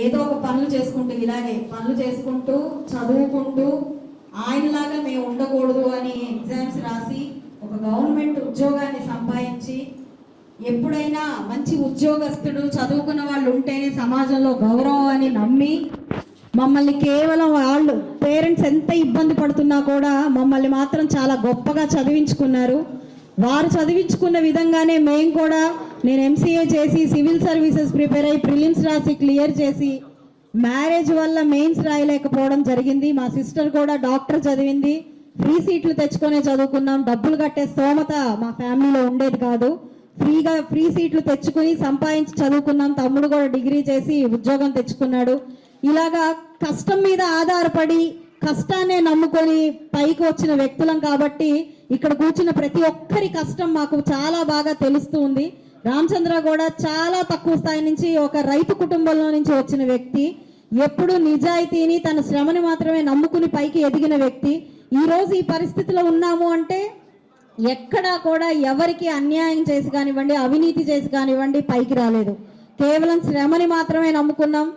ఏదో ఒక పనులు చేసుకుంటూ ఇలాగే పనులు చేసుకుంటూ చదువుకుంటూ ఆయనలాగా మేము ఉండకూడదు అని ఎగ్జామ్స్ రాసి ఒక గవర్నమెంట్ ఉద్యోగాన్ని సంపాదించి ఎప్పుడైనా మంచి ఉద్యోగస్తుడు చదువుకున్న వాళ్ళు ఉంటేనే సమాజంలో గౌరవం అని నమ్మి మమ్మల్ని కేవలం వాళ్ళు పేరెంట్స్ ఎంత ఇబ్బంది పడుతున్నా కూడా మమ్మల్ని మాత్రం చాలా గొప్పగా చదివించుకున్నారు. వారు చదివించుకున్న విధంగానే మేము కూడా నేను ఎంసీఏ చేసి సివిల్ సర్వీసెస్ ప్రిపేర్ అయ్యి ప్రిలిమ్స్ రాసి క్లియర్ చేసి మ్యారేజ్ వల్ల మెయిన్స్ రాయలేకపోవడం జరిగింది. మా సిస్టర్ కూడా డాక్టర్ చదివింది. ఫ్రీ సీట్లు తెచ్చుకొనే చదువుకున్నాం. డబ్బులు కట్టే స్తోమత మా ఫ్యామిలీలో ఉండేది కాదు. ఫ్రీ సీట్లు తెచ్చుకుని సంపాదించి చదువుకున్నాం. తమ్ముడు కూడా డిగ్రీ చేసి ఉద్యోగం తెచ్చుకున్నాడు. ఇలాగా కష్టం మీద ఆధారపడి కష్టాన్నే నమ్ముకొని పైకి వచ్చిన వ్యక్తులం కాబట్టి ఇక్కడ కూర్చున్న ప్రతి ఒక్కరి కష్టం మాకు చాలా బాగా తెలుస్తూ ఉంది. రామచంద్ర కూడా చాలా తక్కువ స్థాయి నుంచి ఒక రైతు కుటుంబంలో నుంచి వచ్చిన వ్యక్తి. ఎప్పుడు నిజాయితీని తన శ్రమని మాత్రమే నమ్ముకుని పైకి ఎదిగిన వ్యక్తి. ఈరోజు ఈ పరిస్థితిలో ఉన్నాము అంటే ఎక్కడా కూడా ఎవరికి అన్యాయం చేసి కానివ్వండి, అవినీతి చేసి కానివ్వండి పైకి రాలేదు. కేవలం శ్రమని మాత్రమే నమ్ముకున్నాం.